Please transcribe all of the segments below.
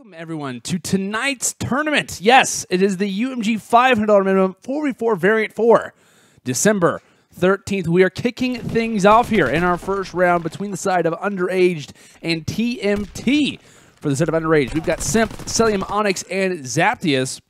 Welcome, everyone, to tonight's tournament. Yes, it is the UMG $500 minimum 4v4 variant for December 13th. We are kicking things off here in our first round between the side of Underaged and TMT. For the set of Underaged, we've got Simp, Cellium, Onyx, and Zaptius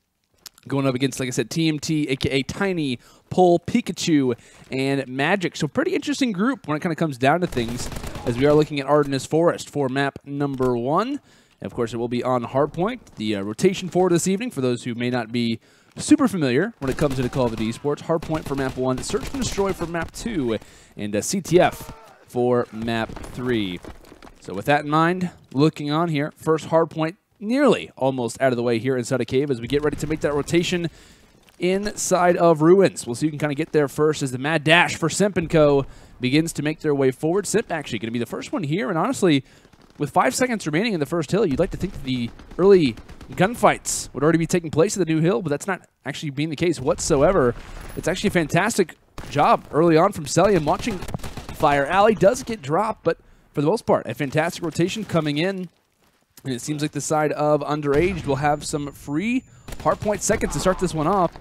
going up against, like I said, TMT, aka TTinyy, kingPull, Pikachu, and Magik. So pretty interesting group when it kind of comes down to things, as we are looking at Ardennes Forest for map number 1. And of course, it will be on Hardpoint, the rotation for this evening, for those who may not be super familiar when it comes to Call of Duty Esports. Hardpoint for map 1, Search and Destroy for map 2, and CTF for map 3. So with that in mind, looking on here, first Hardpoint nearly almost out of the way here inside a cave as we get ready to make that rotation inside of Ruins. We'll see who can kind of get there first as the mad dash for Simp & Co. begins to make their way forward. Simp actually going to be the first one here, and honestly, with 5 seconds remaining in the first hill, you'd like to think that the early gunfights would already be taking place at the new hill, but that's not actually being the case whatsoever. It's actually a fantastic job early on from Cellium. Watching Fire Alley does get dropped, but for the most part, a fantastic rotation coming in. And it seems like the side of Underaged will have some free Hardpoint seconds to start this one off.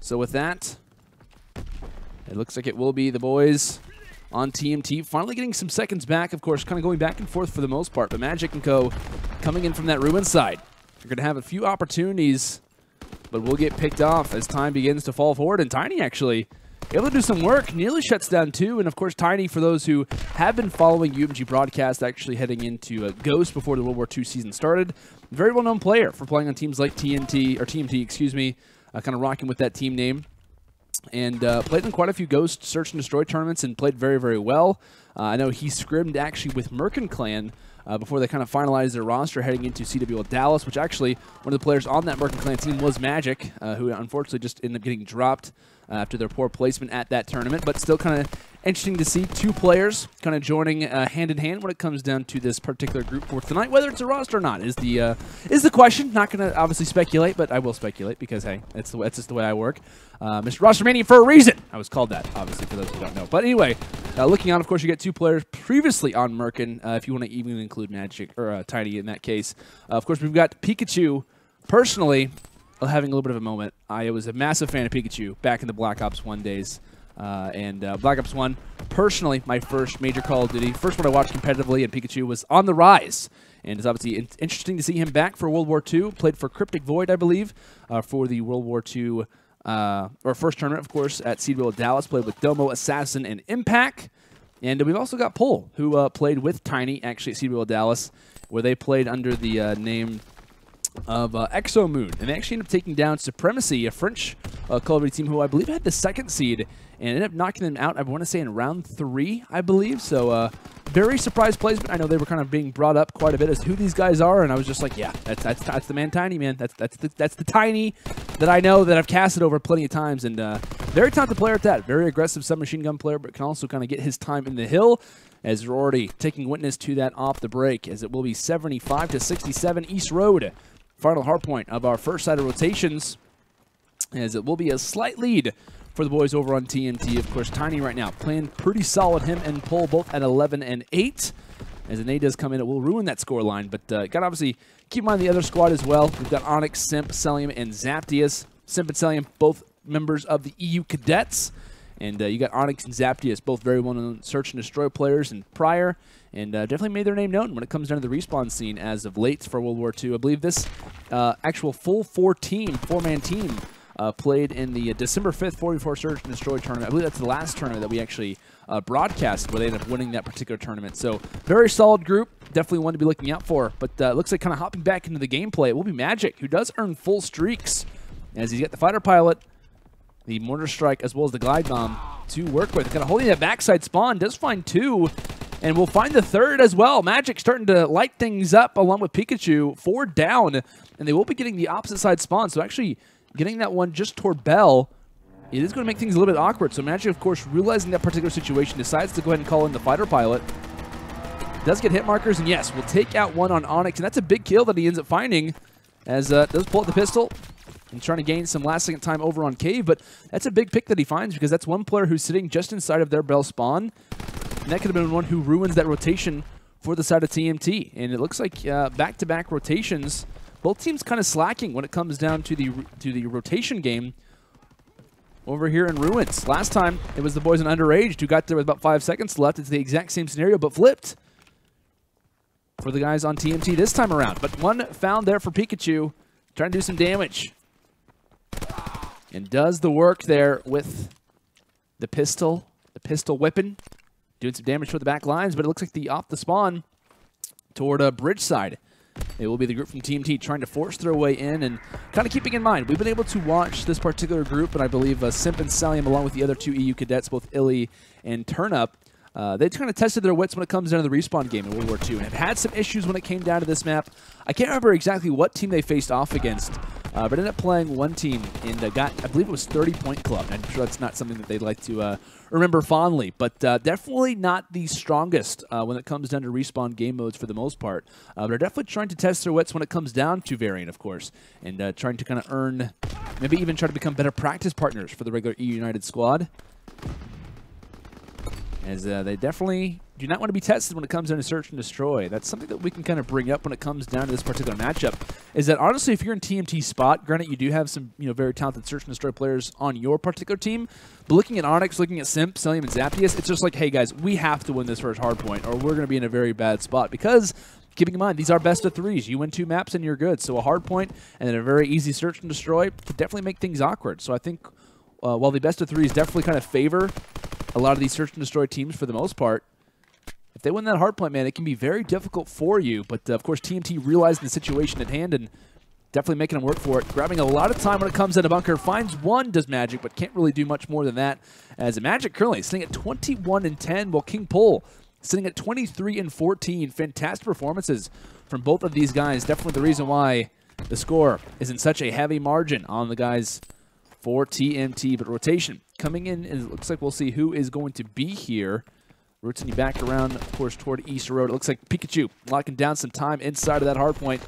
So with that, it looks like it will be the boys on TMT, finally getting some seconds back, of course, kind of going back and forth for the most part. But Magik & Co. coming in from that Ruin side. They're going to have a few opportunities, but will get picked off as time begins to fall forward. And TTinyy actually able to do some work, nearly shuts down 2. And of course, TTinyy, for those who have been following UMG broadcast, actually heading into Ghost before the World War II season started. Very well-known player for playing on teams like TMT, excuse me, kind of rocking with that team name. And played in quite a few Ghost Search and Destroy tournaments and played very, very well. I know he scrimmed actually with Merkin Clan before they kind of finalized their roster heading into CWL Dallas, which actually one of the players on that Merkin Clan team was Magik, who unfortunately just ended up getting dropped after their poor placement at that tournament. But still kind of interesting to see 2 players kind of joining hand in hand when it comes down to this particular group for tonight. Whether it's a roster or not is the question. Not going to obviously speculate, but I will speculate because, hey, that's just the way I work. Mr. Roster Mania for a reason. I was called that, obviously, for those who don't know. But anyway, looking on, of course, you get 2 players previously on Merkin, if you want to even include Magik or TTinyy in that case. Of course, we've got Pikachu. Personally, having a little bit of a moment. I was a massive fan of Pikachu back in the Black Ops 1 days. Black Ops 1, personally, my first major Call of Duty. First one I watched competitively, and Pikachu was on the rise. And it's obviously interesting to see him back for World War II. Played for Cryptic Void, I believe, for the World War II, or first tournament, of course, at CWL Dallas. Played with Domo, Assassin, and Impact. And we've also got Pull, who played with TTinyy, actually, at CWL Dallas, where they played under the name of Exo Moon, and they actually ended up taking down Supremacy, a French Call of Duty team who I believe had the 2nd seed, and ended up knocking them out, I want to say, in round 3, I believe. So very surprise placement. I know they were kind of being brought up quite a bit as to who these guys are, and I was just like, yeah, that's the man TTinyy, man. That's the TTinyy that I know, that I've casted over plenty of times, and very talented player at that. Very aggressive submachine gun player, but can also kind of get his time in the hill, as we're already taking witness to that off the break, as it will be 75-67 East Road. Final Hardpoint of our first side of rotations, as it will be a slight lead for the boys over on TMT. Of course, TTinyy right now playing pretty solid. Him and Pull both at 11 and 8. As an A does come in, it will ruin that score line. But got to obviously keep in mind the other squad as well. We've got Onyx, Simp, Cellium, and Zaptius. Simp and Cellium, both members of the EU Cadets. And you got Onyx and Zaptius, both very well-known Search and Destroy players and prior. And definitely made their name known when it comes down to the respawn scene as of late for World War II. I believe this actual full 4-man team played in the December 5th 44 Search and Destroy tournament. I believe that's the last tournament that we actually broadcast, where they ended up winning that particular tournament. So very solid group. Definitely one to be looking out for. But looks like kind of hopping back into the gameplay, it will be Magik, who does earn full streaks, as he's got the fighter pilot, the mortar strike, as well as the glide bomb to work with. Kind of holding that backside spawn, does find 2. And we'll find the 3rd as well. Magik starting to light things up along with Pikachu. 4 down, and they will be getting the opposite side spawn. So actually getting that one just toward Bell, it is going to make things a little bit awkward. So Magik, of course, realizing that particular situation, decides to go ahead and call in the fighter pilot. Does get hit markers, and yes, will take out 1 on Onyx. And that's a big kill that he ends up finding, as does pull out the pistol and trying to gain some last-second time over on Cave. But that's a big pick that he finds, because that's one player who's sitting just inside of their Bell spawn. And that could have been one who ruins that rotation for the side of TMT. And it looks like back-to-back rotations. Both teams kind of slacking when it comes down to the rotation game over here in Ruins. Last time, it was the boys in Underaged who got there with about 5 seconds left. It's the exact same scenario, but flipped for the guys on TMT this time around. But one found there for Pikachu, trying to do some damage. And does the work there with the pistol whipping, doing some damage for the back lines, but it looks like off the spawn toward a bridge side. It will be the group from TMT trying to force their way in, and kind of keeping in mind, we've been able to watch this particular group, and I believe Simp and Cellium, along with the other 2 EU cadets, both Illy and Turnup, they kind of tested their wits when it comes down to the respawn game in World War II, and have had some issues when it came down to this map. I can't remember exactly what team they faced off against, but ended up playing one team and got, I believe it was 30-point club. I'm sure that's not something that they'd like to remember fondly, but definitely not the strongest when it comes down to respawn game modes for the most part. But they're definitely trying to test their wits when it comes down to variant, of course, and trying to kind of earn, maybe even try to become better practice partners for the regular EU United squad. As they definitely do not want to be tested when it comes down to search and destroy. That's something that we can kind of bring up when it comes down to this particular matchup, is that honestly, if you're in TMT's spot, granted you do have some very talented search and destroy players on your particular team, but looking at Onyx, looking at Simp, Cellium, and Zaptius, it's just like, hey guys, we have to win this first hardpoint, or we're going to be in a very bad spot, because keeping in mind, these are best of 3s. You win 2 maps and you're good. So a hardpoint and then a very easy search and destroy could definitely make things awkward. So I think while the best of 3s definitely kind of favor a lot of these search and destroy teams for the most part, if they win that hardpoint, man, it can be very difficult for you. But of course, TMT realizing the situation at hand and definitely making them work for it. Grabbing a lot of time when it comes into bunker. Finds one, does Magik, but can't really do much more than that. As Magik currently sitting at 21-10, while kingPull sitting at 23-14. Fantastic performances from both of these guys. Definitely the reason why the score is in such a heavy margin on the guys for TMT. But rotation coming in, and it looks like we'll see who is going to be here. Rotating back around, of course, toward East Road. It looks like Pikachu locking down some time inside of that hard point.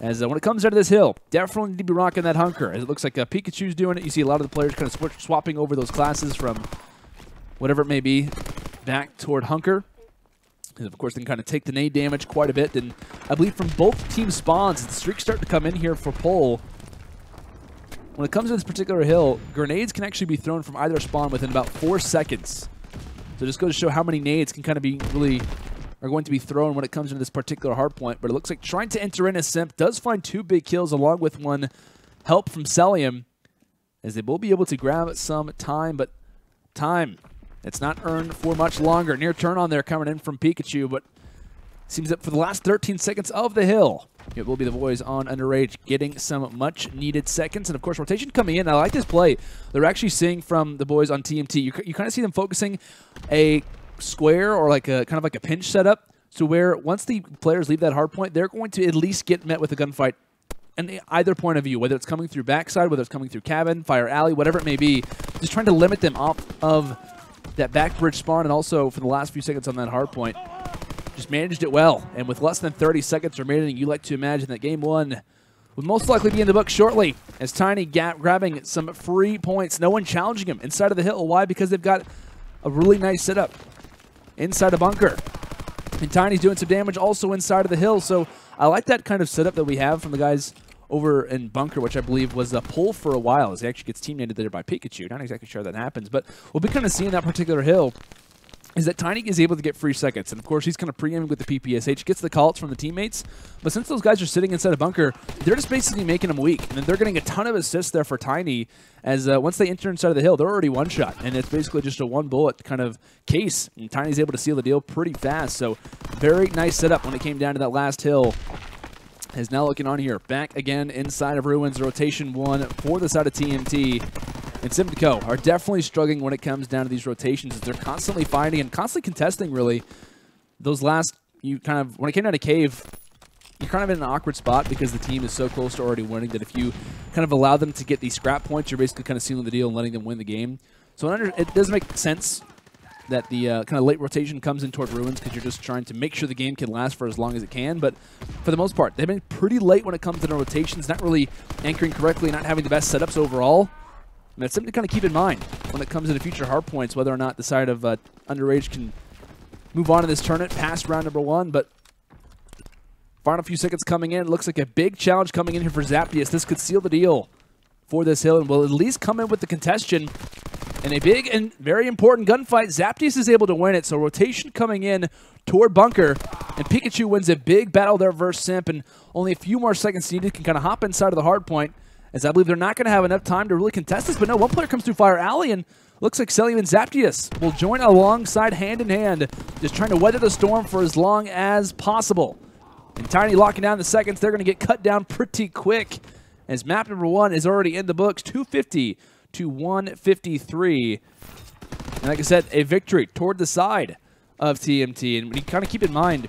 As when it comes out of this hill, definitely need to be rocking that hunker. As it looks like Pikachu's doing it. You see a lot of the players kind of swapping over those classes from whatever it may be back toward hunker. And of course, they can kind of take the nade damage quite a bit. And I believe from both team spawns, the streaks start to come in here for Pull. When it comes to this particular hill, grenades can actually be thrown from either spawn within about 4 seconds. So just goes to show how many nades can kind of be really are going to be thrown when it comes into this particular hard point. But it looks like trying to enter in as Simp does find 2 big kills along with 1 help from Cellium, as they will be able to grab some time, but time it's not earned for much longer. Near turn on there coming in from Pikachu, but seems that for the last 13 seconds of the hill, it will be the boys on Underaged getting some much-needed seconds. And, of course, rotation coming in. I like this play. They're actually seeing from the boys on TMT. You kind of see them focusing a square or like a kind of like a pinch setup, so where once the players leave that hard point, they're going to at least get met with a gunfight in either point of view, whether it's coming through backside, whether it's coming through cabin, fire alley, whatever it may be. Just trying to limit them off of that back bridge spawn, and also for the last few seconds on that hard point. Just managed it well, and with less than 30 seconds remaining, you like to imagine that game 1 would most likely be in the book shortly, as TTinyy grabbing some free points. No one challenging him inside of the hill. Why? Because they've got a really nice setup inside a bunker. And TTiny's doing some damage also inside of the hill, so I like that kind of setup that we have from the guys over in bunker, which I believe was a pull for a while, as he actually gets team-nated there by Pikachu. Not exactly sure that happens, but we'll be kind of seeing that particular hill is that TTinyy is able to get free seconds. And, of course, he's kind of pre-aiming with the PPSH, gets the call-outs from the teammates. But since those guys are sitting inside a bunker, they're just basically making him weak. And then they're getting a ton of assists there for TTinyy, as once they enter inside of the hill, they're already one-shot. And it's basically just a one-bullet kind of case. And TTiny's able to seal the deal pretty fast. So very nice setup when it came down to that last hill. Is now looking on here. Back again inside of Ruins. Rotation 1 for the side of TMT. And Simp and Co. are definitely struggling when it comes down to these rotations, as they're constantly fighting and constantly contesting, really. Those last, when it came down to Cave, you're kind of in an awkward spot because the team is so close to already winning that if you kind of allow them to get these scrap points, you're basically kind of sealing the deal and letting them win the game. So it does make sense that the kind of late rotation comes in toward Ruins, because you're just trying to make sure the game can last for as long as it can. But for the most part, they've been pretty late when it comes to the rotations, not really anchoring correctly, not having the best setups overall. And that's something to kind of keep in mind when it comes to the future hardpoints, whether or not the side of Underaged can move on in this tournament past round number 1. But Final few seconds coming in. Looks like a big challenge coming in here for Zaptius. This could seal the deal for this hill and will at least come in with the contestation. In a big and very important gunfight, Zaptius is able to win it. So rotation coming in toward bunker. And Pikachu wins a big battle there versus Simp. And only a few more seconds needed, can kind of hop inside of the hard point. As I believe they're not going to have enough time to really contest this. But no, one player comes through Fire Alley, and looks like Cellium and Zaptius will join alongside hand in hand, just trying to weather the storm for as long as possible. And TTinyy locking down the seconds. They're going to get cut down pretty quick, as map number 1 is already in the books, 250 to 153. And like I said, a victory toward the side of TMT. And you kind of keep in mind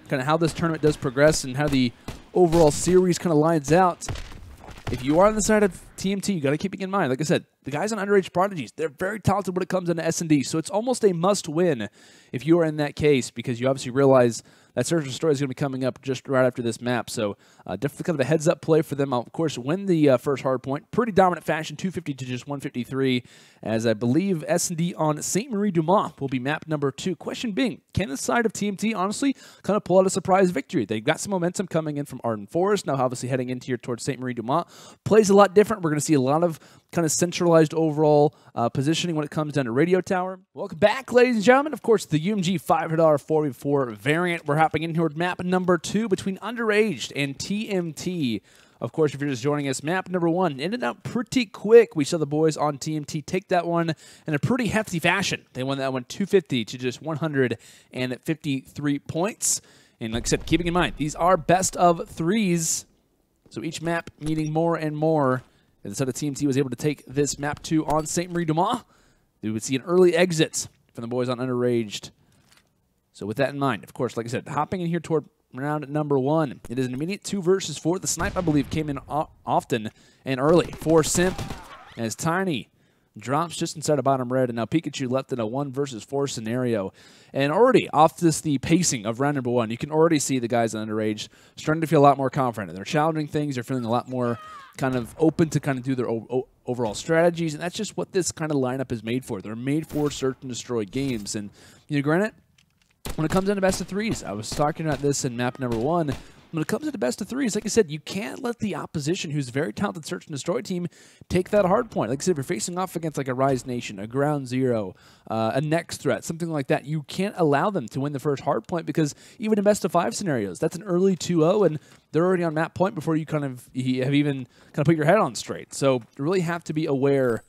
kind of how this tournament does progress and how the overall series kind of lines out. If you are on the side of TMT, you got to keep it in mind. Like I said, the guys on Underaged Prodigies, they're very talented when it comes into S&D, so it's almost a must-win if you are in that case, because you obviously realize that Search and Destroy is going to be coming up just right after this map. So definitely kind of a heads-up play for them. I'll, of course, win the first hard point. Pretty dominant fashion, 250 to just 153, as I believe S&D on St. Marie du Mans will be map number 2. Question being, can the side of TMT honestly kind of pull out a surprise victory? They've got some momentum coming in from Arden Forest, now obviously heading into here towards St. Marie du Mans. Plays a lot different. We're going to see a lot of kind of centralized overall positioning when it comes down to Radio Tower. Welcome back, ladies and gentlemen. Of course, the UMG $500 4v4 variant. We're hopping in here with map number 2 between Underaged and TMT. Of course, if you're just joining us, map number 1 ended up pretty quick. We saw the boys on TMT take that one in a pretty hefty fashion. They won that one 250 to just 153 points. And like I said, keeping in mind, these are best of 3s. So each map meaning more and more. And the side of TMT was able to take this map 2 on St. Marie du Mans. We would see an early exit from the boys on Underaged. So with that in mind, of course, like I said, hopping in here toward round number 1. It is an immediate 2 versus 4. The snipe, I believe, came in often and early for Simp, as TTinyy drops just inside of bottom red, and now Pikachu left in a 1 versus 4 scenario. And already off this, the pacing of round number 1, you can already see the guys on Underaged starting to feel a lot more confident. They're challenging things. They're feeling a lot more kind of open to kind of do their overall strategies, and that's just what this kind of lineup is made for. They're made for search and destroy games. And, you know, granted, when it comes down to best of 3s, I was talking about this in map number 1. When it comes to best of 3s, like I said, you can't let the opposition, who's a very talented search and destroy team, take that hard point. Like I said, if you're facing off against like a Rise Nation, a Ground Zero, a Next Threat, something like that, you can't allow them to win the first hard point, because even in best of 5 scenarios, that's an early 2-0, and they're already on map point before you have even kind of put your head on straight. So you really have to be aware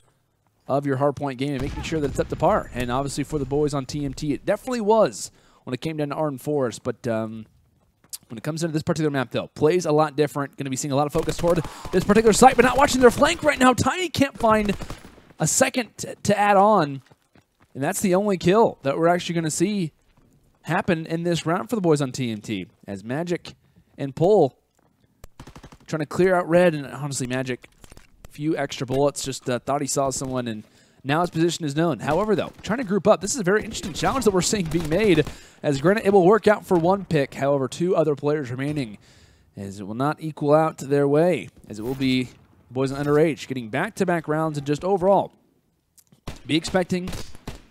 of your hard point game and making sure that it's up to par. And obviously for the boys on TMT, it definitely was when it came down to Arden Forest, but when it comes into this particular map, though, plays a lot different. Going to be seeing a lot of focus toward this particular site, but not watching their flank right now. TTinyy can't find a second to add on, and that's the only kill that we're actually going to see happen in this round for the boys on TMT, as Magik and Pull trying to clear out red, and honestly, Magik, a few extra bullets, just thought he saw someone, and now his position is known. However, though, trying to group up. This is a very interesting challenge that we're seeing being made, as granted it will work out for 1 pick. However, 2 other players remaining, as it will not equal out their way, as it will be boys on Underaged getting back-to-back rounds, and just overall be expecting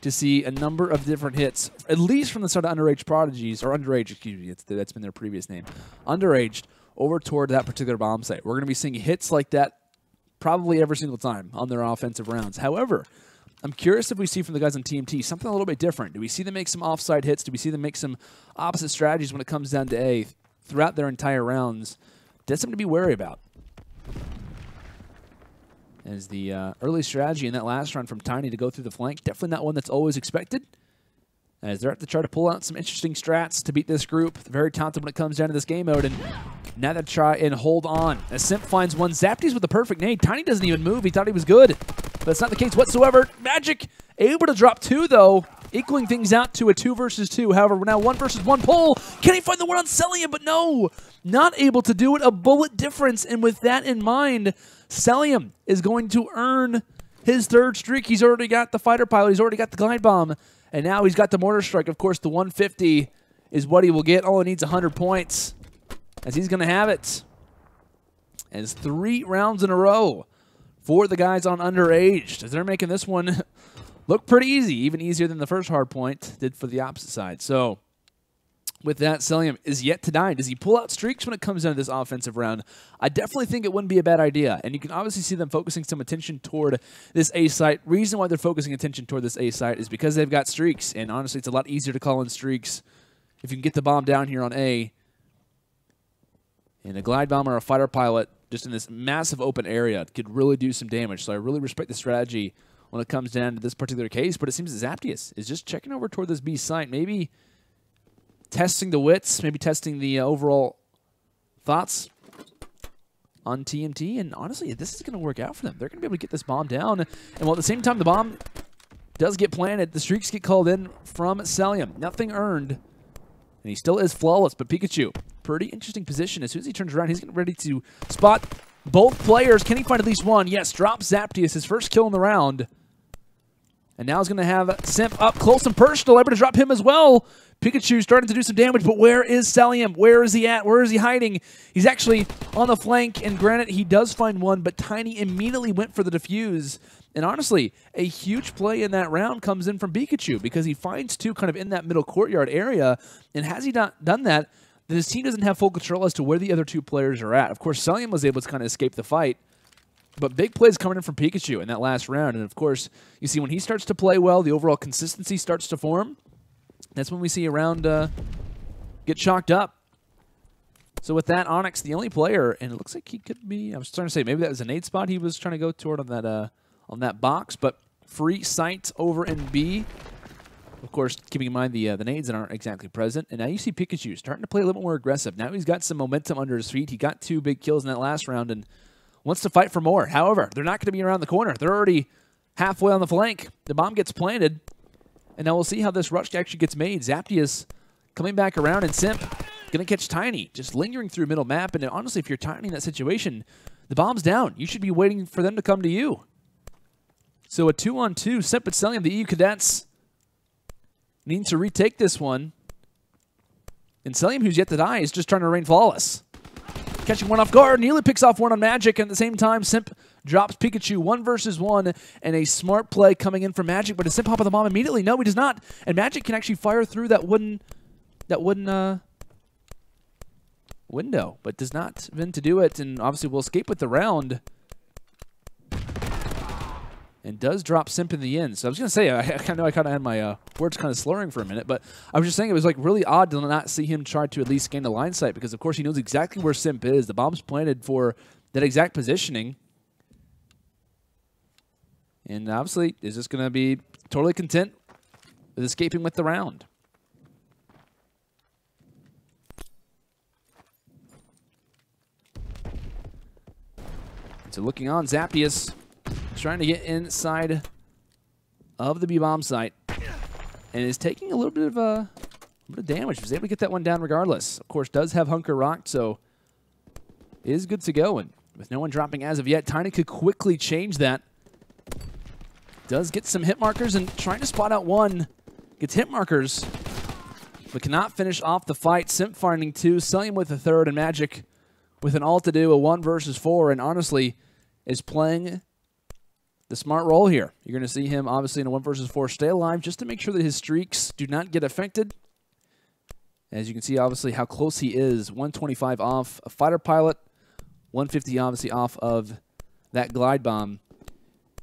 to see a number of different hits, at least from the side of Underaged Prodigies, or Underaged, excuse me, that's been their previous name, Underaged, over toward that particular bomb site. We're going to be seeing hits like that probably every single time on their offensive rounds. However, I'm curious if we see from the guys on TMT something a little bit different. Do we see them make some offside hits? Do we see them make some opposite strategies when it comes down to A throughout their entire rounds? That's something to be wary about. As the early strategy in that last round from TTinyy to go through the flank, definitely not one that's always expected, as they're have to try to pull out some interesting strats to beat this group. They're very talented when it comes down to this game mode, and now they try and hold on. As Simp finds one, Zaptius with the perfect nade. TTinyy doesn't even move. He thought he was good, but that's not the case whatsoever. Magik able to drop 2, though, equaling things out to a 2 versus 2. However, we're now 1 versus 1 pull. Can he find the one on Cellium? But no, not able to do it. A bullet difference, and with that in mind, Cellium is going to earn his 3rd streak. He's already got the fighter pilot. He's already got the glide bomb. And now he's got the mortar strike. Of course, the 150 is what he will get. All he needs 100 points, as he's going to have it. As 3 rounds in a row for the guys on Underaged, as they're making this one look pretty easy, even easier than the first hard point did for the opposite side. So with that, Cellium is yet to die. Does he pull out streaks when it comes down to this offensive round? I definitely think it wouldn't be a bad idea. And you can obviously see them focusing some attention toward this A site. Reason why they're focusing attention toward this A site is because they've got streaks. And honestly, it's a lot easier to call in streaks if you can get the bomb down here on A. And a glide bomb or a fighter pilot just in this massive open area could really do some damage. So I really respect the strategy when it comes down to this particular case. But it seems that Zaptius is just checking over toward this B site. Maybe testing the wits, maybe testing the overall thoughts on TMT. And honestly, this is going to work out for them. They're going to be able to get this bomb down. And while at the same time the bomb does get planted, the streaks get called in from Cellium. Nothing earned. And he still is flawless. But Pikachu, pretty interesting position. As soon as he turns around, he's getting ready to spot both players. Can he find at least one? Yes, drops Zaptius, his first kill in the round. And now he's going to have Simp up close and personal, able to drop him as well. Pikachu starting to do some damage, but where is Cellium? Where is he at? Where is he hiding? He's actually on the flank, and granted, he does find one, but TTinyy immediately went for the defuse. And honestly, a huge play in that round comes in from Pikachu because he finds two kind of in that middle courtyard area, and has he not done that, then his team doesn't have full control as to where the other two players are at. Of course, Cellium was able to kind of escape the fight, but big plays coming in from Pikachu in that last round. And of course, you see when he starts to play well, the overall consistency starts to form. That's when we see a round get chalked up. So with that, Onyx, the only player, and it looks like he could be, I was trying to say, maybe that was a nade spot he was trying to go toward on that box, but free sight over in B. Of course, keeping in mind the nades that aren't exactly present. And now you see Pikachu starting to play a little bit more aggressive. Now he's got some momentum under his feet. He got 2 big kills in that last round and wants to fight for more. However, they're not going to be around the corner. They're already halfway on the flank. The bomb gets planted. And now we'll see how this rush actually gets made. Zaptius coming back around, and Simp going to catch TTinyy, just lingering through middle map. And honestly, if you're TTinyy in that situation, the bomb's down. You should be waiting for them to come to you. So a 2-on-2, Simp and Cellium, the EU Cadets, need to retake this one. And Cellium, who's yet to die, is just trying to remain flawless. Catching one off guard, nearly picks off one on Magik, and at the same time, Simp drops Pikachu 1 versus 1, and a smart play coming in from Magik, but does Simp hop on the bomb immediately? No, he does not, and Magik can actually fire through that wooden window, but does not mean to do it, and obviously will escape with the round, and does drop Simp in the end. So I was going to say, I know I kind of had my words kind of slurring for a minute, but I was just saying it was like really odd to not see him try to at least gain the line sight, because of course he knows exactly where Simp is. The bomb's planted for that exact positioning. And obviously is just going to be totally content with escaping with the round. And so looking on, Zaptius trying to get inside of the B-bomb site and is taking a little bit of damage. Was able to get that one down regardless. Of course, does have Hunker rocked, so is good to go. And with no one dropping as of yet, TTinyy could quickly change that. Does get some hit markers and trying to spot out one. Gets hit markers, but cannot finish off the fight. Simp finding 2, Cellium with a 3rd, and Magik with an ult to do, a 1 versus 4, and honestly is playing the smart role here. You're going to see him, obviously, in a 1 versus 4 stay alive just to make sure that his streaks do not get affected. As you can see, obviously, how close he is. 125 off a fighter pilot, 150 obviously off of that glide bomb.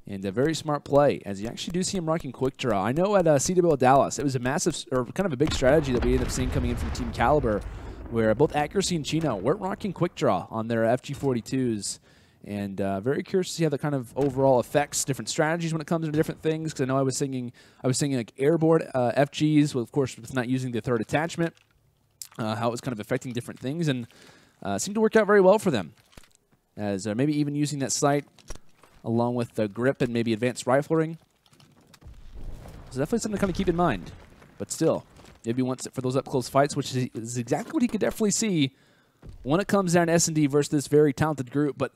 And a very smart play, as you actually do see him rocking quick draw. I know at CWL Dallas, it was a massive, or kind of a big strategy that we ended up seeing coming in from Team Caliber, where both Accuracy and Chino weren't rocking quick draw on their FG42s. And very curious to see how that kind of overall affects different strategies when it comes to different things. Because I know I was singing like airborne FGs, well, of course, with not using the 3rd attachment, how it was kind of affecting different things, and seemed to work out very well for them. As maybe even using that sight along with the grip and maybe advanced rifling. So definitely something to kind of keep in mind. But still, maybe wants it for those up-close fights, which is exactly what he could definitely see when it comes down to S&D versus this very talented group. But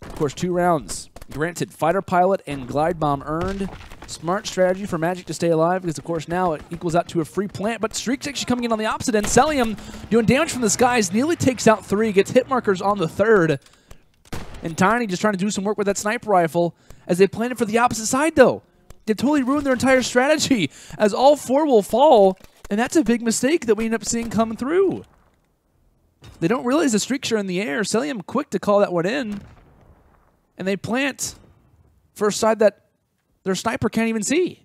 of course, 2 rounds. Granted, fighter pilot and glide bomb earned. Smart strategy for Magik to stay alive because, of course, now it equals out to a free plant. But Streak's actually coming in on the opposite end. Cellium doing damage from the skies. Nearly takes out 3. Gets hit markers on the 3rd. And TTinyy just trying to do some work with that sniper rifle as they plan it for the opposite side, though. They totally ruined their entire strategy as all 4 will fall. And that's a big mistake that we end up seeing coming through. They don't realize the streaks are in the air. Cellium quick to call that one in. And they plant for a side that their sniper can't even see.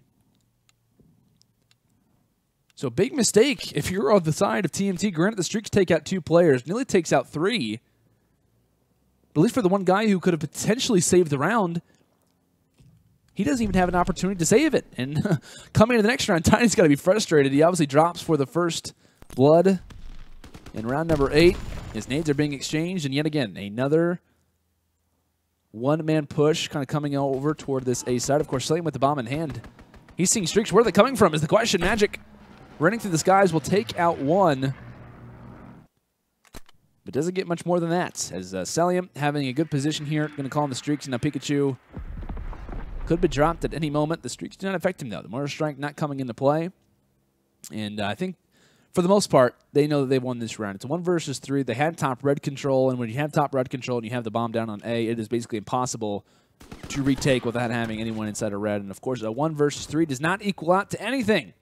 So big mistake if you're on the side of TMT. Granted, the streaks take out 2 players. Nearly takes out 3. But at least for the one guy who could have potentially saved the round, he doesn't even have an opportunity to save it. And coming into the next round, Tiny's got to be frustrated. He obviously drops for the first blood in round number 8. His nades are being exchanged, and yet again, another one-man push kind of coming over toward this A side. Of course, Cellium with the bomb in hand. He's seeing streaks. Where are they coming from is the question. Magik running through the skies will take out 1. But doesn't get much more than that, as Cellium having a good position here. Going to call in the streaks, and now Pikachu could be dropped at any moment. The streaks do not affect him, though. The mortar strike not coming into play. And I think, for the most part, they know that they've won this round. It's 1 versus 3. They had top red control, and when you have top red control and you have the bomb down on A, it is basically impossible to retake without having anyone inside of red. And, of course, a 1 versus 3 does not equal out to anything,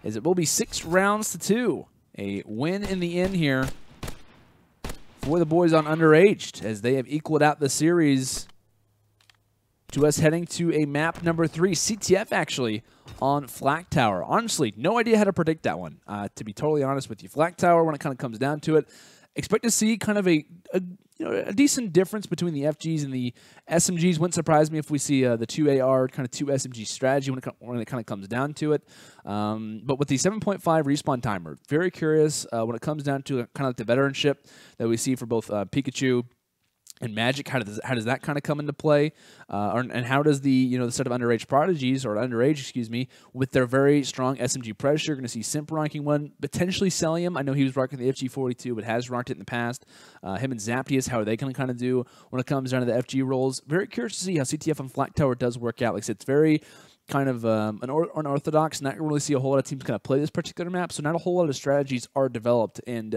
as it will be 6 rounds to 2. A win in the end here for the boys on Underaged, as they have equaled out the series to us heading to a map number 3, CTF actually, on Flak Tower. Honestly, no idea how to predict that one, to be totally honest with you. Flak Tower, when it kind of comes down to it, expect to see kind of a decent difference between the FGs and the SMGs. Wouldn't surprise me if we see the 2 AR, kind of 2 SMG strategy when it kind of comes down to it. But with the 7.5 respawn timer, very curious when it comes down to kind of like the veteranship that we see for both Pikachu and Magik. How does that kind of come into play? And how does the the set of underage prodigies, or underage, excuse me, with their very strong SMG pressure? You're going to see Simp ranking 1, potentially Cellium. I know he was rocking the FG42, but has rocked it in the past. Him and Zaptius, how are they going to kind of do when it comes down to the FG rolls? Very curious to see how CTF on Flak Tower does work out. Like I said, it's very kind of unorthodox. Not really see a whole lot of teams kind of play this particular map, so not a whole lot of strategies are developed. And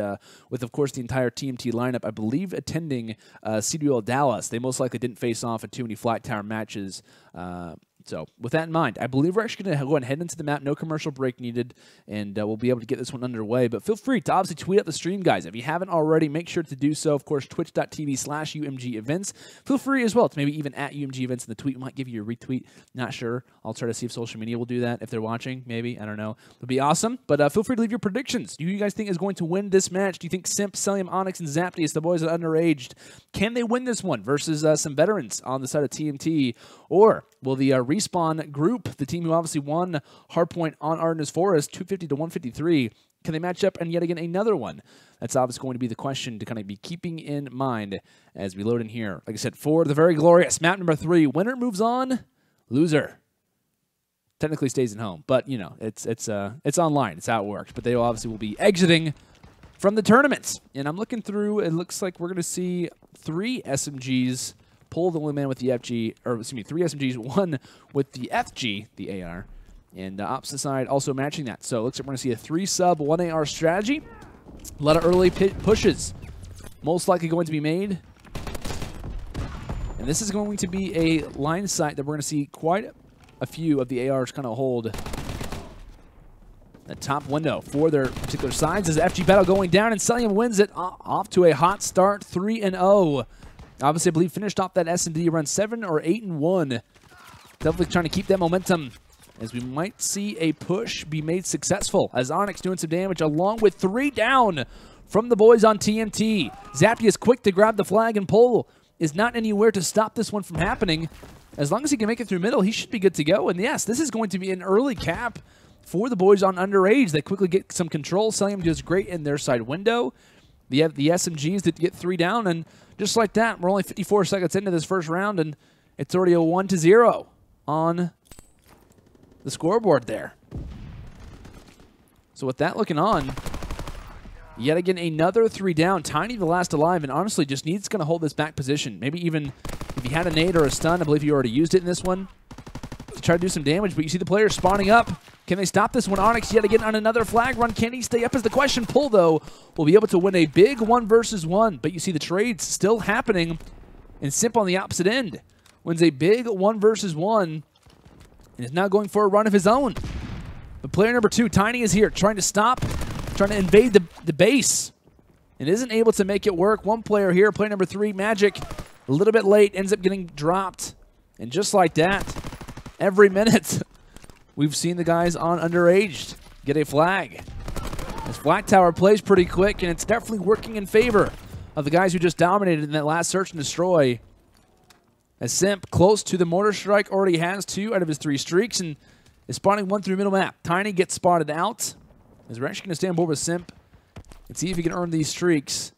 with, of course, the entire TMT lineup, I believe, attending CWL Dallas, they most likely didn't face off in too many Flak Tower matches. So with that in mind, I believe we're actually going to go and head into the map. No commercial break needed, and we'll be able to get this one underway. But feel free to obviously tweet out the stream, guys. If you haven't already, make sure to do so. Of course, twitch.tv/UMG events. Feel free as well to maybe even at UMG events in the tweet. We might give you a retweet. Not sure. I'll try to see if social media will do that. If they're watching, maybe. I don't know. It would be awesome. But feel free to leave your predictions. Who you guys think is going to win this match? Do you think Simp, Cellium, Onyx, and Zaptius, the boys are underaged, can they win this one versus some veterans on the side of TMT? Or will the Respawn group, the team who obviously won Hardpoint on Ardennes Forest, 250 to 153, can they match up and yet again another one? That's obviously going to be the question to kind of be keeping in mind as we load in here. Like I said, for the very glorious map number 3, winner moves on, loser technically stays at home. But, it's online. It's how it works. But they obviously will be exiting from the tournament. And I'm looking through, it looks like we're going to see 3 SMGs pull the only man with the FG, or excuse me, 3 SMGs, 1 with the FG, the AR, and opposite side also matching that. So it looks like we're going to see a 3-sub, 1 AR strategy. A lot of early pushes most likely going to be made. And this is going to be a line sight that we're going to see quite a few of the ARs kind of hold the top window for their particular sides. As the FG battle going down, and Cellium wins it off to a hot start, 3-0. Obviously, I believe finished off that S&D run 7 or 8-1. Definitely trying to keep that momentum, as we might see a push be made successful, as Onyx doing some damage along with 3 down from the boys on TMT. Zaptius quick to grab the flag, and pull is not anywhere to stop this one from happening. As long as he can make it through middle, he should be good to go. And yes, this is going to be an early cap for the boys on Underage. They quickly get some control. Cellium does great in their side window. They have the SMGs that get 3 down, and just like that, we're only 54 seconds into this first round, and it's already a 1-0 on the scoreboard there. So with that looking on, yet again another 3 down. Tiny the last alive, and honestly just needs to hold this back position. Maybe even if he had a nade or a stun, I believe he already used it in this one, to try to do some damage. But you see the players spawning up. Can they stop this one? Onyx yet again on another flag run. Can he stay up is the question. Pull, though, will be able to win a big 1 versus 1. But you see the trades still happening, and Simp on the opposite end wins a big 1 versus 1 and is now going for a run of his own. But player number 2, TTinyy, is here, trying to stop, trying to invade the base, and isn't able to make it work. One player here, player number 3, Magik, a little bit late, ends up getting dropped. And just like that, every minute, we've seen the guys on Underaged get a flag. This flag tower plays pretty quick, and it's definitely working in favor of the guys who just dominated in that last search and destroy. As Simp, close to the mortar strike, already has 2 out of his 3 streaks, and is spawning 1 through middle map. TTinyy gets spotted out, as we're actually going to stand board with Simp and see if he can earn these streaks.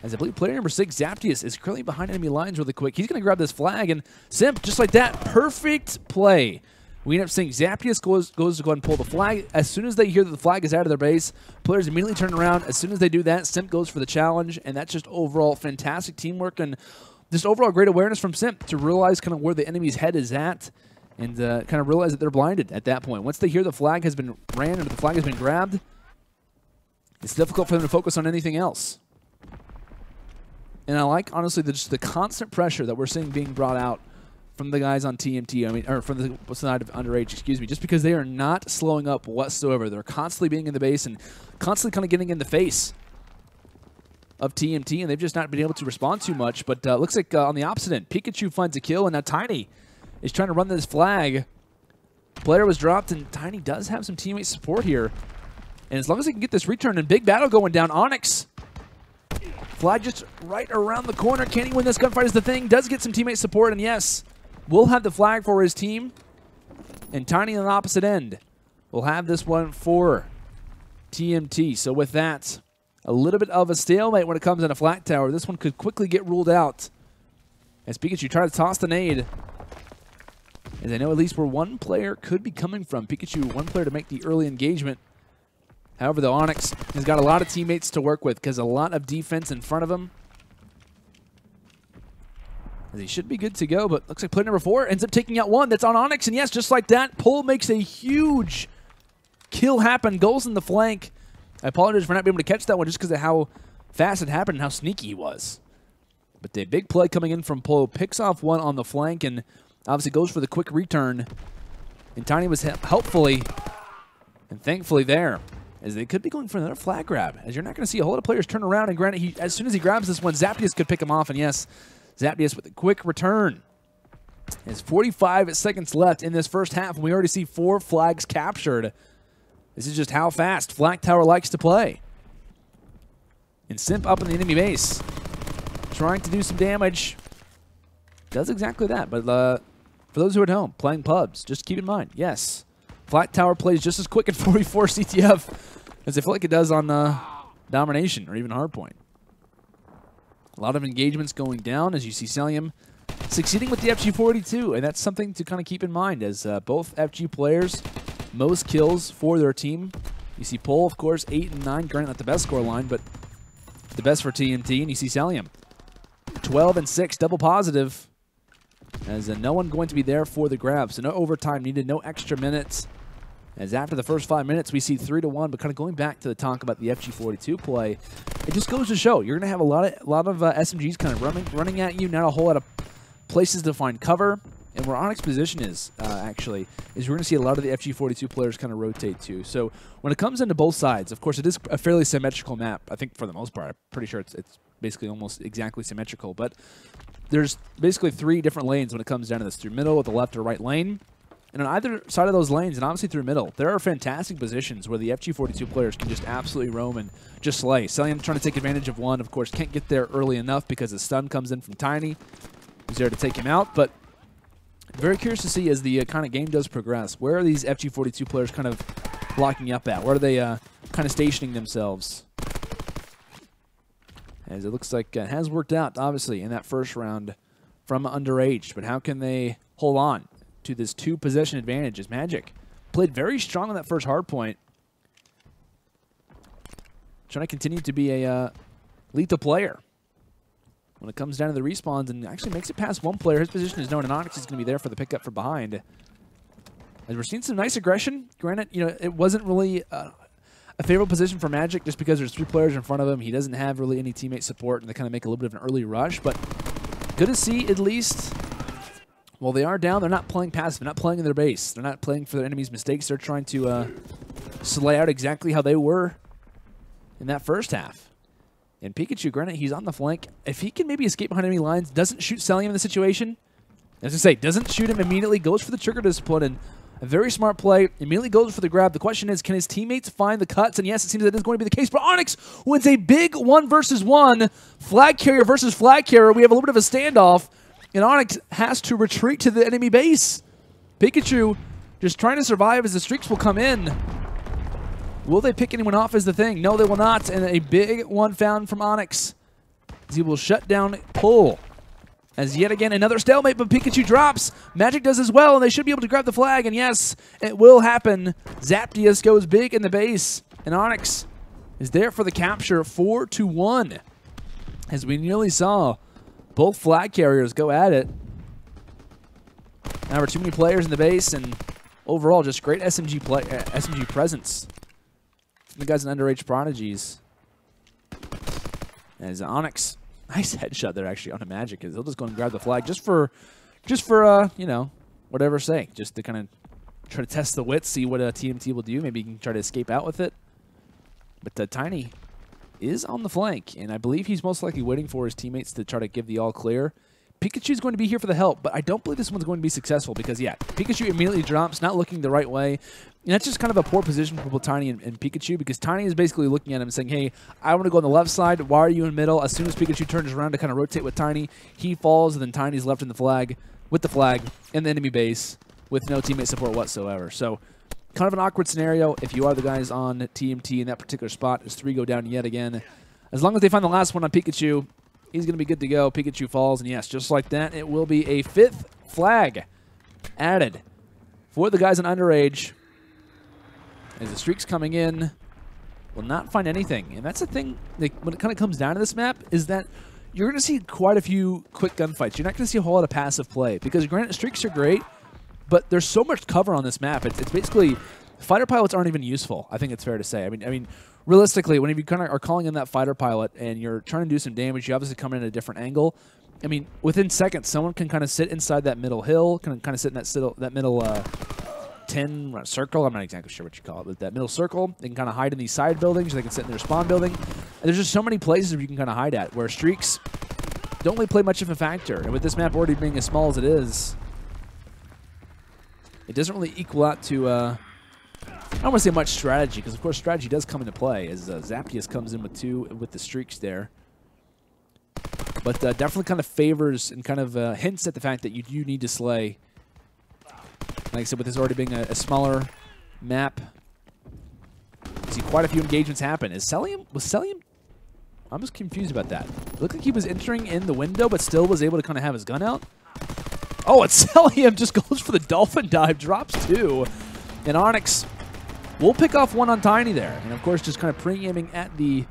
As I believe player number 6, Zaptius, is currently behind enemy lines really quick. He's going to grab this flag, and Simp, just like that, perfect play. We end up seeing Zaptius goes to go ahead and pull the flag. As soon as they hear that the flag is out of their base, players immediately turn around. As soon as they do that, Simp goes for the challenge, and that's just overall fantastic teamwork and just overall great awareness from Simp to realize kind of where the enemy's head is at and kind of realize that they're blinded at that point. Once they hear the flag has been ran or the flag has been grabbed, it's difficult for them to focus on anything else. And I like, honestly, just the constant pressure that we're seeing being brought out from the guys on TMT, I mean, or from the side of Underaged, excuse me, just because they are not slowing up whatsoever. They're constantly being in the base and constantly kind of getting in the face of TMT, and they've just not been able to respond too much. But looks like on the opposite end, Pikachu finds a kill, and now TTinyy is trying to run this flag. Player was dropped, and TTinyy does have some teammate support here. And as long as they can get this return, and big battle going down, Onyx, flag just right around the corner. Can he win this gunfight is the thing. Does get some teammate support, and yes, will have the flag for his team. And TTinyy on the opposite end will have this one for TMT. So with that, a little bit of a stalemate when it comes in a flat tower. This one could quickly get ruled out as Pikachu tries to toss the nade. As I know at least where one player could be coming from. Pikachu, one player to make the early engagement. However, the Onyx has got a lot of teammates to work with because a lot of defense in front of him. He should be good to go, but looks like player number 4 ends up taking out 1. That's on Onyx, and yes, just like that, Pull makes a huge kill happen, goes in the flank. I apologize for not being able to catch that one just because of how fast it happened and how sneaky he was. But the big play coming in from Pull picks off 1 on the flank and obviously goes for the quick return. And TTinyy was helpfully and thankfully there, as they could be going for another flag grab. As you're not going to see a whole lot of players turn around, and granted, as soon as he grabs this one, Zaptius could pick him off, and yes, Zaptius with a quick return. There's 45 seconds left in this first half, and we already see 4 flags captured. This is just how fast Flag Tower likes to play. And Simp up in the enemy base, trying to do some damage. Does exactly that, but for those who are at home, playing pubs, just keep in mind, yes, Flag Tower plays just as quick at 44 CTF as I feel like it does on Domination or even Hardpoint. A lot of engagements going down as you see Cellium succeeding with the FG42, and that's something to kind of keep in mind as both FG players, most kills for their team. You see Pull, of course, 8 and 9, granted not the best score line, but the best for TMT, and you see Cellium 12 and 6, double positive, as no one going to be there for the grab, so no overtime needed, no extra minutes. As after the first 5 minutes, we see 3-1, but kind of going back to the talk about the FG42 play, it just goes to show you're going to have a lot of SMGs kind of running at you, not a whole lot of places to find cover. And where Onyx's position is, actually, is we're going to see a lot of the FG42 players kind of rotate too. So when it comes into both sides, of course, it is a fairly symmetrical map. I think for the most part, I'm pretty sure it's basically almost exactly symmetrical. But there's basically 3 different lanes when it comes down to this, through middle, the left or right lane. And on either side of those lanes, and obviously through middle, there are fantastic positions where the FG42 players can just absolutely roam and just slay. Cellium trying to take advantage of one, of course, can't get there early enough because the stun comes in from TTinyy, who's there to take him out. But very curious to see as the kind of game does progress, where are these FG42 players kind of locking up at? Where are they kind of stationing themselves? As it looks like it has worked out, obviously, in that first round from Underaged. But how can they hold on to this 2-possession advantage? As Magik played very strong on that first hard point, trying to continue to be a lethal player when it comes down to the respawns, and actually makes it past one player. His position is known, and Onyx is going to be there for the pickup from behind. As we're seeing some nice aggression. Granted, you know, it wasn't really a favorable position for Magik just because there's 3 players in front of him. He doesn't have really any teammate support, and they kind of make a little bit of an early rush, but good to see at least Well, they are down. They're not playing passive. They're not playing in their base. They're not playing for their enemy's mistakes. They're trying to lay out exactly how they were in that first half. And Pikachu, granted, he's on the flank. If he can maybe escape behind enemy lines, doesn't shoot Cellium in the situation, as I say, doesn't shoot him immediately, goes for the trigger discipline, and a very smart play, immediately goes for the grab. The question is, can his teammates find the cuts? And yes, it seems that is going to be the case, but Onyx wins a big 1 versus 1. Flag carrier versus flag carrier. We have a little bit of a standoff, and Onyx has to retreat to the enemy base. Pikachu just trying to survive as the streaks will come in. Will they pick anyone off is the thing. No, they will not, and a big one found from Onyx, as he will shut down Pull. As yet again, another stalemate, but Pikachu drops. Magik does as well, and they should be able to grab the flag, and yes, it will happen. Zaptius goes big in the base, and Onyx is there for the capture, 4-1. As we nearly saw both flag carriers go at it. Now we're too many players in the base, and overall just great SMG presence from the guys in Underaged Prodigies. As Onyx, nice headshot there actually on a Magik, because he'll just go and grab the flag just for you know, whatever's sake, just to kind of try to test the wits, see what a TMT will do. Maybe he can try to escape out with it. But TTinyy is on the flank, and I believe he's most likely waiting for his teammates to try to give the all clear. Pikachu's going to be here for the help, but I don't believe this one's going to be successful because, yeah, Pikachu immediately drops, not looking the right way. And that's just kind of a poor position for both TTinyy and Pikachu, because TTinyy is basically looking at him and saying, hey, I want to go on the left side. Why are you in the middle? As soon as Pikachu turns around to kind of rotate with TTinyy, he falls, and then TTiny's left in the flag, with the flag in the enemy base with no teammate support whatsoever. So kind of an awkward scenario if you are the guys on TMT in that particular spot, as 3 go down yet again. As long as they find the last one on Pikachu, he's going to be good to go. Pikachu falls, and yes, just like that, it will be a 5th flag added for the guys in Underage. As the streaks coming in, will not find anything. And that's the thing, like, when it kind of comes down to this map, is that you're going to see quite a few quick gunfights. You're not going to see a whole lot of passive play, because granted, streaks are great, but there's so much cover on this map. It's basically, fighter pilots aren't even useful, I think it's fair to say. I mean, realistically, when you kind of are calling in that fighter pilot and you're trying to do some damage, you obviously come in at a different angle. I mean, within seconds, someone can kind of sit inside that middle hill, can kind of sit in that middle 10 circle. I'm not exactly sure what you call it, but that middle circle. They can kind of hide in these side buildings. They can sit in their spawn building. And there's just so many places where you can kind of hide at, where streaks don't really play much of a factor. And with this map already being as small as it is, it doesn't really equal out to I don't want to say much strategy, because of course strategy does come into play, as Zaptius comes in with 2 with the streaks there. But definitely kind of favors and kind of hints at the fact that you do need to slay. Like I said, with this already being a smaller map, you see quite a few engagements happen. Was Cellium? I'm just confused about that. It looked like he was entering in the window, but still was able to kind of have his gun out. Oh, it's Cellium just goes for the dolphin dive, drops 2. And Onyx will pick off 1 on TTinyy there. And of course, just kind of pre-aiming at the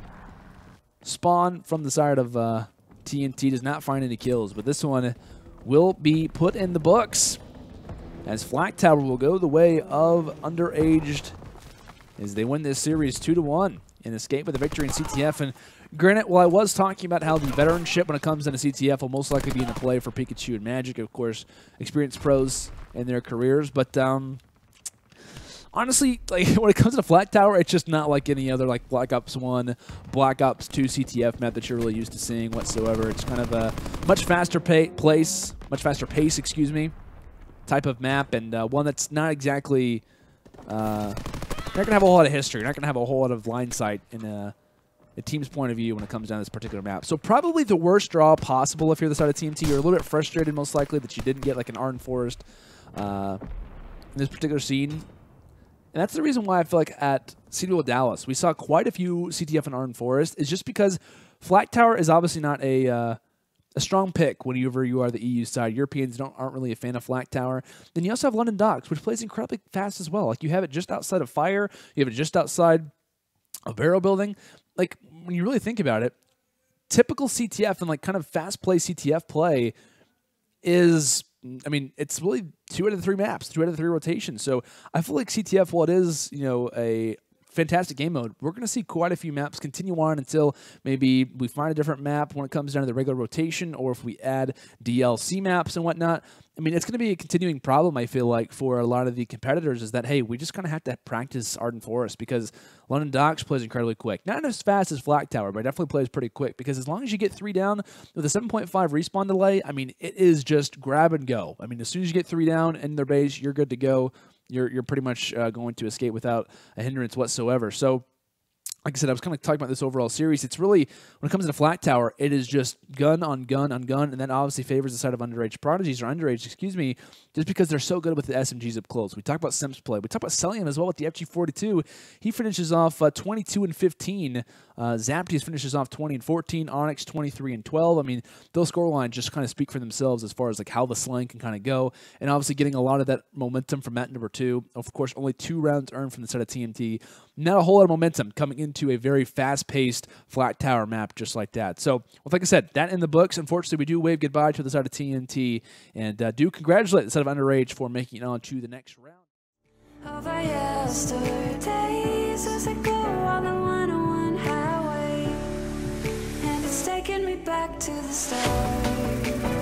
spawn from the side of TNT, does not find any kills. But this one will be put in the books, as Flag Tower will go the way of Underaged, as they win this series 2-1 and escape with a victory in CTF. And granted, while I was talking about how the veteranship when it comes into CTF will most likely be in the play for Pikachu and Magik, of course, experienced pros in their careers, but honestly, like, when it comes to Flag Tower, it's just not like any other, like, Black Ops 1, Black Ops 2 CTF map that you're really used to seeing whatsoever. It's kind of a much faster pace, excuse me, type of map, and one that's not exactly not going to have a whole lot of history. You're not going to have a whole lot of line sight in a team's point of view when it comes down to this particular map. So probably the worst draw possible if you're the side of TMT. You're a little bit frustrated, most likely, that you didn't get like an Arden Forest in this particular scene. And that's the reason why I feel like at CDL Dallas, we saw quite a few CTF and Arden Forest, is just because Flag Tower is obviously not a strong pick whenever you are the EU side. Europeans aren't really a fan of Flag Tower. Then you also have London Docks, which plays incredibly fast as well. Like, you have it just outside of Fire. You have it just outside of Barrel Building. Like, when you really think about it, typical CTF and like kind of fast play CTF play is, I mean, it's really 2 out of the 3 maps, 2 out of the 3 rotations. So I feel like CTF, while it is, you know, a fantastic game mode. We're going to see quite a few maps continue on until maybe we find a different map when it comes down to the regular rotation, or if we add DLC maps and whatnot. I mean, it's going to be a continuing problem, I feel like, for a lot of the competitors, is that, hey, we just kind of have to practice Ardent Forest, because London Docks plays incredibly quick. Not as fast as Flak Tower, but it definitely plays pretty quick, because as long as you get 3 down with a 7.5 respawn delay, I mean, it is just grab and go. I mean, as soon as you get 3 down in their base, you're good to go. You're pretty much going to escape without a hindrance whatsoever. So, like I said, I was kind of talking about this overall series. It's really, when it comes to Flak Tower, it is just gun on gun on gun, and that obviously favors the side of Underaged Prodigies, or Underaged, excuse me, just because they're so good with the SMGs up close. We talk about Simp's play. We talk about Cellium as well with the FG42. He finishes off 22 and 15. Zaptius finishes off 20 and 14. Onyx 23 and 12. I mean, those score lines just kind of speak for themselves as far as like how the slang can kind of go, and obviously getting a lot of that momentum from map number 2. Of course, only 2 rounds earned from the side of TMT. Not a whole lot of momentum coming into a very fast-paced Flak Tower map just like that. So, well, like I said, that in the books. Unfortunately, we do wave goodbye to the side of TNT, and do congratulate the side of Underaged for making it on to the next round. Over yesterdays as I go on the 101 highway, and it's taking me back to the start.